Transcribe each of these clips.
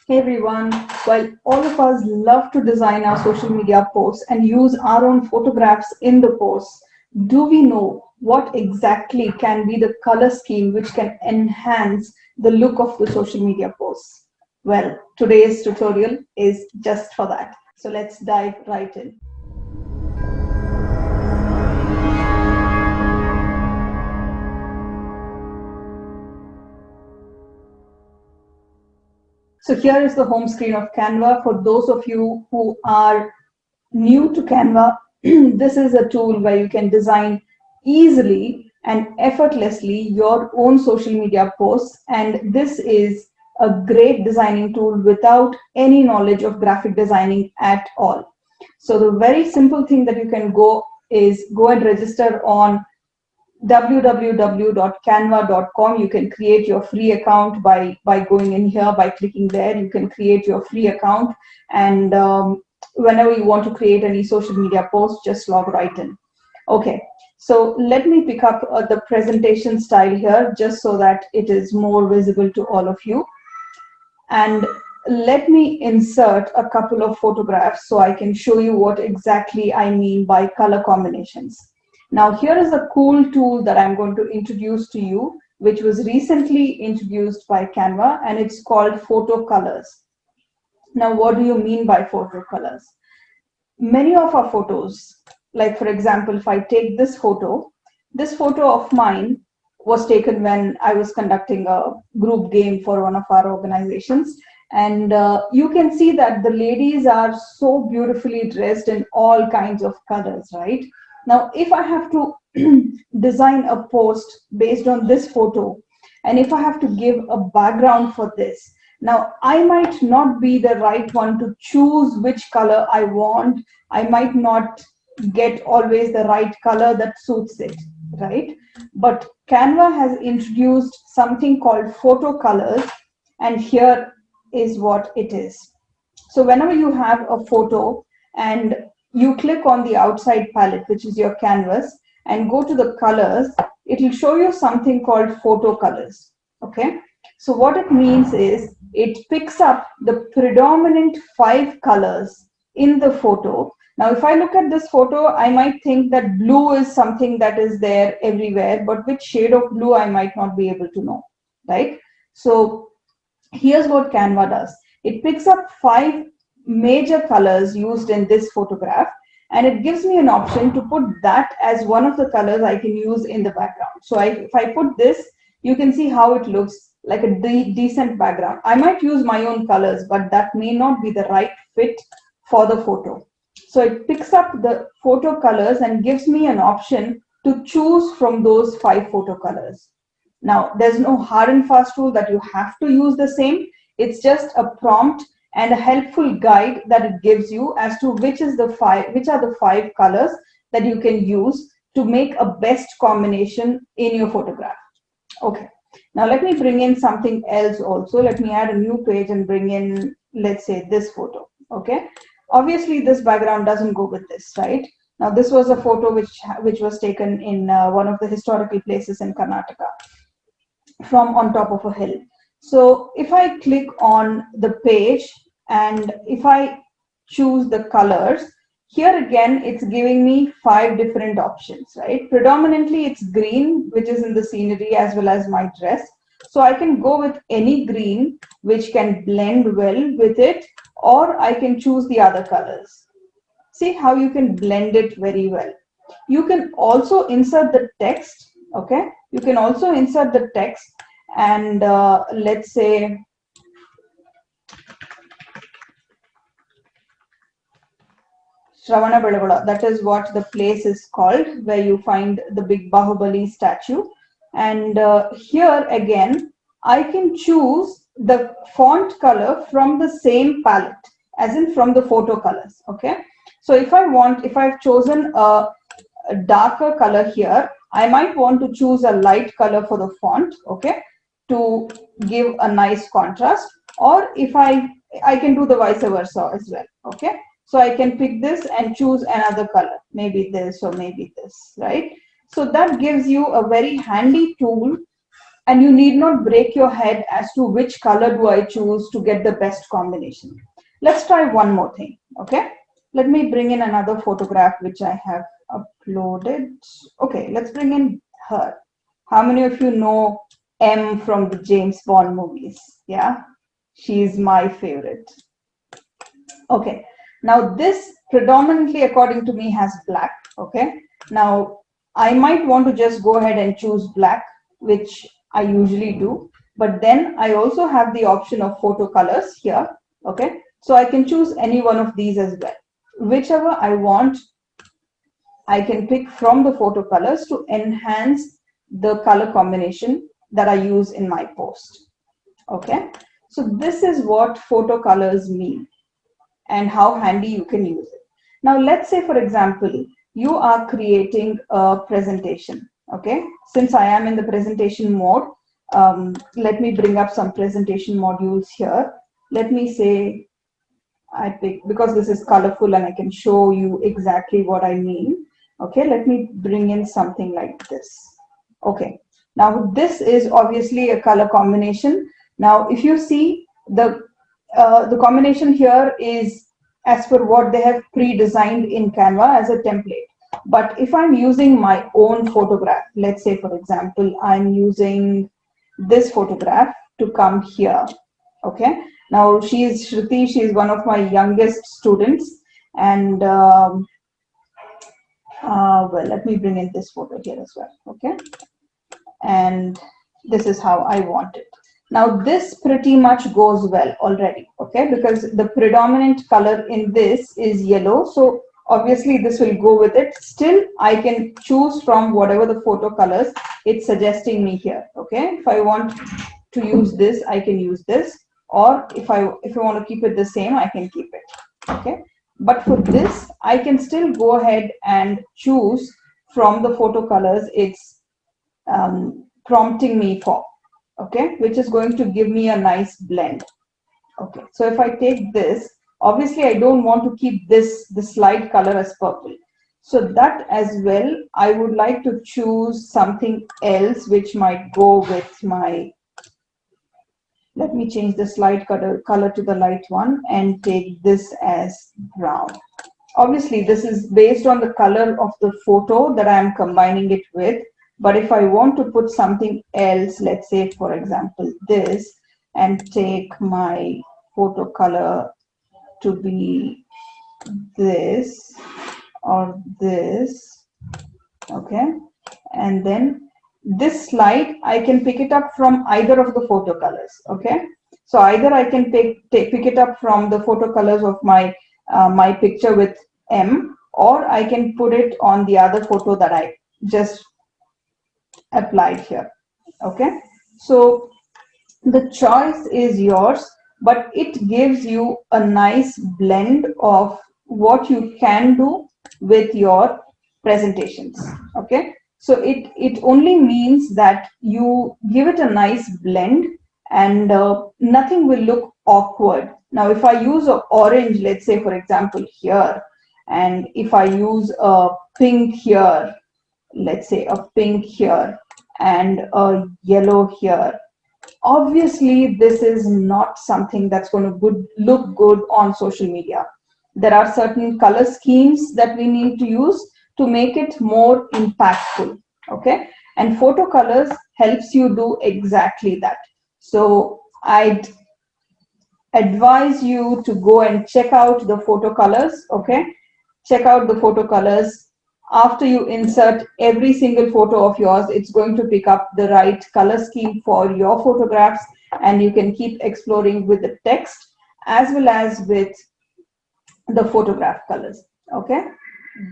Hey everyone, while all of us love to design our social media posts and use our own photographs in the posts, do we know what exactly can be the color scheme which can enhance the look of the social media posts? Well, today's tutorial is just for that. So let's dive right in. So here is the home screen of Canva. For those of you who are new to Canva, this is a tool where you can design easily and effortlessly your own social media posts. And this is a great designing tool without any knowledge of graphic designing at all. So the very simple thing that you can go is go and register on www.canva.com. You can create your free account by going in here, by clicking there. You can create your free account, and whenever you want to create any social media post, just log right in. Okay, so let me pick up the presentation style here just so that it is more visible to all of you, and let me insert a couple of photographs so I can show you what exactly I mean by color combinations. Now, here is a cool tool that I'm going to introduce to you, which was recently introduced by Canva, and it's called Photo Colors. Now, what do you mean by photo colors? Many of our photos, like for example, if I take this photo of mine was taken when I was conducting a group game for one of our organizations. And you can see that the ladies are so beautifully dressed in all kinds of colors, right? Now, if I have to design a post based on this photo, and if I have to give a background for this, now I might not be the right one to choose which color I want. I might not get always the right color that suits it, right? But Canva has introduced something called photo colors, and here is what it is. So whenever you have a photo and you click on the outside palette, which is your canvas, and go to the colors, it will show you something called photo colors. Okay. So what it means is it picks up the predominant 5 colors in the photo. Now, if I look at this photo, I might think that blue is something that is there everywhere, but which shade of blue I might not be able to know, right? So here's what Canva does. It picks up 5 major colors used in this photograph, and it gives me an option to put that as one of the colors I can use in the background. So if I put this, you can see how it looks like a decent background. I might use my own colors, but that may not be the right fit for the photo. So it picks up the photo colors and gives me an option to choose from those 5 photo colors. Now, there's no hard and fast rule that you have to use the same. It's just a prompt and a helpful guide that it gives you as to which are the 5 colors that you can use to make a best combination in your photograph. Okay. Now let me bring in something else also. Let me add a new page and bring in, let's say, this photo. Okay. Obviously, this background doesn't go with this, right? Now, this was a photo which was taken in one of the historical places in Karnataka from on top of a hill. So if I click on the page and if I choose the colors, here again, it's giving me 5 different options, right? Predominantly, it's green, which is in the scenery as well as my dress. So I can go with any green, which can blend well with it, or I can choose the other colors. See how you can blend it very well. You can also insert the text, okay? You can also insert the text and let's say, Shravana Belagula, that is what the place is called, where you find the big Bahubali statue. And here again, I can choose the font color from the same palette, as in from the photo colors, okay? So if I've chosen a darker color here, I might want to choose a light color for the font, okay, to give a nice contrast. Or if I can do the vice versa as well, okay. So I can pick this and choose another color, maybe this or maybe this, right? So that gives you a very handy tool and you need not break your head as to which color do I choose to get the best combination. Let's try one more thing, okay? Let me bring in another photograph which I have uploaded. Okay, let's bring in her. How many of you know M from the James Bond movies? Yeah, she's my favorite. Okay, now this predominantly according to me has black. Okay, now I might want to just go ahead and choose black, which I usually do, but then I also have the option of photo colors here. Okay, so I can choose any one of these as well. Whichever I want, I can pick from the photo colors to enhance the color combination that I use in my post. Okay, so this is what photo colors mean and how handy you can use it. Now, let's say, for example, you are creating a presentation. Okay, since I am in the presentation mode, let me bring up some presentation modules here. Let me say, I pick, because this is colorful and I can show you exactly what I mean. Okay, let me bring in something like this. Okay, now this is obviously a color combination. Now, if you see the combination here is as per what they have pre-designed in Canva as a template. But if I'm using my own photograph, let's say, for example, I'm using this photograph to come here. Okay, now she is Shruti, she is one of my youngest students, and well, let me bring in this photo here as well. Okay, and this is how I want it. Now this pretty much goes well already, okay, because the predominant color in this is yellow, so obviously this will go with it. Still, I can choose from whatever the photo colors it's suggesting me here. Okay, if I want to use this, I can use this, or if I want to keep it the same, I can keep it. Okay, but for this, I can still go ahead and choose from the photo colors it's prompting me for, okay, which is going to give me a nice blend. Okay, so if I take this, obviously I don't want to keep the slide color as purple, so that as well I would like to choose something else which might go with my, let me change the slide color to the light one and take this as brown. Obviously this is based on the color of the photo that I am combining it with. But if I want to put something else, let's say, for example, this, and take my photo color to be this or this, okay, and then this slide, I can pick it up from either of the photo colors, okay. So either I can pick it up from the photo colors of my my picture with M, or I can put it on the other photo that I just applied here. Okay, so the choice is yours, but it gives you a nice blend of what you can do with your presentations. Okay, so it only means that you give it a nice blend, and nothing will look awkward. Now if I use an orange, let's say, for example, here, and if I use a pink here, let's say a pink here, and a yellow here, obviously this is not something that's going to look good on social media. There are certain color schemes that we need to use to make it more impactful. Okay, and photo colors helps you do exactly that. So I'd advise you to go and check out the photo colors. Okay, check out the photo colors. After you insert every single photo of yours, it's going to pick up the right color scheme for your photographs, and you can keep exploring with the text as well as with the photograph colors. Okay,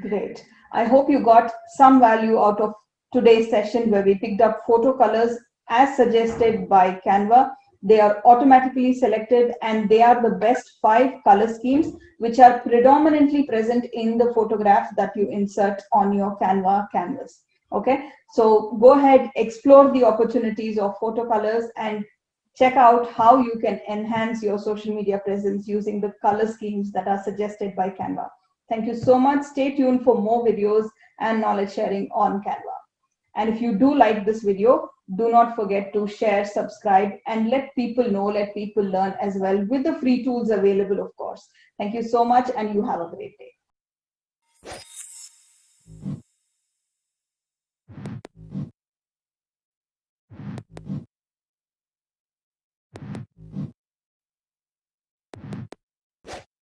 great. I hope you got some value out of today's session where we picked up photo colors as suggested by Canva. They are automatically selected, and they are the best 5 color schemes which are predominantly present in the photographs that you insert on your Canva canvas. Okay, so go ahead, explore the opportunities of photo colors, and check out how you can enhance your social media presence using the color schemes that are suggested by Canva. Thank you so much. Stay tuned for more videos and knowledge sharing on Canva. And if you do like this video, do not forget to share, subscribe, and let people know, let people learn as well with the free tools available, of course. Thank you so much, and you have a great day.